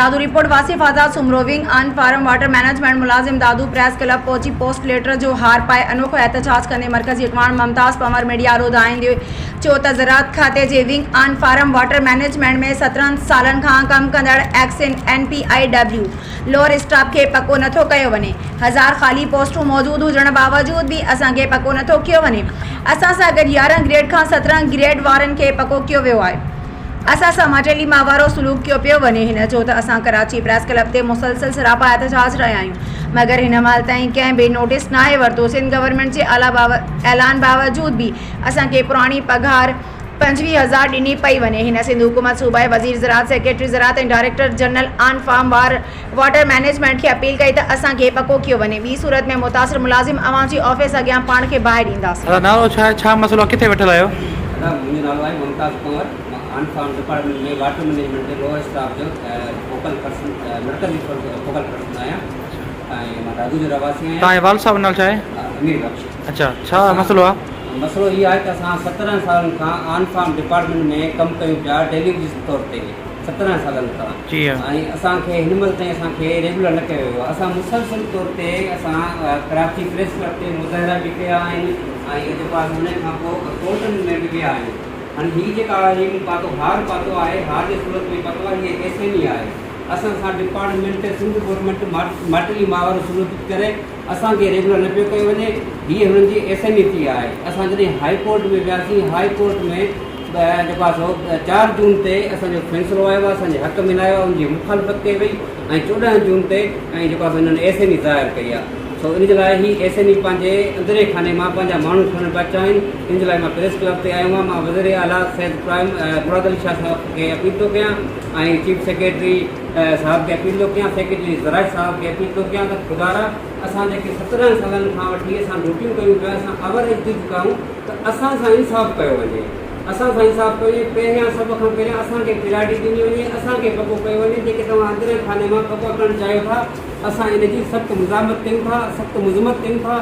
दादू report Wasif आज़ाद सुमरोविंग अन farm water management मुलाजिम दादू press club पहुंची पोस्ट लेटर जो हार पाए अनोखो एहतजाज कंदे मरकज़ी हुक्मरान मुमताज़ पंवर मीडिया आरो आईंदे चयो त ज़राअत खाते जे विंग अन फार्म वाटर मैनेजमेंट में 17 सालन खां कम कंदड़ एक्सिन NPIW लोअर स्टाफ खे पको नथो कयो वञे। 1000 ख़ाली पोस्टूं मौजूद हुजण बावजूद भी असांखे पको नथो कयो वञे। असां सां गॾु 11 ग्रेड खां 17 ग्रेड वारनि खे पको कयो वियो आहे। असां सां मटेली माहवारो सलूक कयो पियो वञे। हिन चयो त असां कराची प्रेस क्लब ते मुसलसल सरापा एहतजाज रहिया आहियूं मगर हिन महिल ताईं कंहिं बि नोटिस नाहे वरितो। सिंध गवर्नमेंट जे ऐलान बावजूद भी असांखे पुराणी पघार 25,000 ॾिनी पई वञे। हिन सिंध हुकूमत सूबाई वज़ीर ज़राअत सेक्रेटरी ज़राअत ऐं डायरेक्टर जनरल अन फार्म वाटर मैनेजमेंट खे अपील कई त असांखे पको कयो वञे। ॿी सूरत में मुतासिर मुलाज़िम अवां जी ऑफिस अॻियां पाण खे बाहि ॾींदासीं। नालो छा मसइलो किथे वेठल आहियो? मुंहिंजो नालो आहे मुमताज़ पंवर। अन फार्म डिपार्टमेंट में वाटर मैनेजमेंट जे लोअर स्टाफ जो फोकल पर्सन मरकज़ी फोकल पर्सन आहियां ऐं मां दादू जो रवासी आहियां। तव्हांजे वाल साहब नालो छा आहे? अमीर बख्श। अच्छा, छा मसइलो आहे? मसइलो इहो आहे त असां 17 सालनि खां अन फार्म डिपार्टमेंट में कमु कयूं पिया डेलीवरी तौर ते 17 सालनि खां जी ऐं असांखे हिन महिल ताईं असांखे रेगुलर न कयो वियो आहे। असां मुसलसल तौर ते असां कराची प्रेस क्लब ते मुज़ाहिरा बि कया आहिनि ऐं जेको आहे हुन खां पोइ कोर्टनि में बि विया आहियूं। हाणे हीअ जेका हार पातो आहे हार जे सूरत में पातो आहे हीअ एसएनई आहे। असां सां डिपार्टमेंट सिंध गवर्नमेंट माटली माहवारो सलूक करे असांखे रेगुलर न पियो कयो वञे। हीअ हुननि जी एसएनई थी आहे। असां जॾहिं हाई कोर्ट में वियासीं हाई कोर्ट में जेको आहे सो 4 जून ते असांजो फ़ैसिलो आयो आहे, असांजे हक़ में न आयो आहे, उनजी मुखालफ़त कई वई ऐं 14 जून ते ऐं जेको आहे हिननि एसएनई ज़ाहिर कई आहे। सो इन जे लाइ हीअ एसएनई पंहिंजे अंदरे खाने मां पंहिंजा माण्हू खणण पिया चाहिनि। इन जे लाइ मां प्रेस क्लब ते आयो आहियां। मां वज़ीर आला सैयद प्राइम मुराद अली शाह साहब खे अपील थो कयां ऐं चीफ सेक्रेटरी साहब खे अपील थो कयां, सेक्रेटरी ज़राअत साहब खे अपील थो कयां त ख़ुदारा असां जेके 17 सालनि खां वठी असां ड्यूटियूं कयूं पिया असां अवर एज थी चुका आहियूं त असां सां इंसाफ़ कयो वञे। असां सां इंसाफ़ कयो वञे। पहिरियां सभ खां पहिरियां असांखे प्रियारिटी ॾिनी वञे, असांखे पको कयो वञे। जेके तव्हां अंदरे खाने मां पको करणु चाहियो था असां इन जी सख़्तु मुज़ामत कयूं था, सख़्तु मुज़मत कयूं था।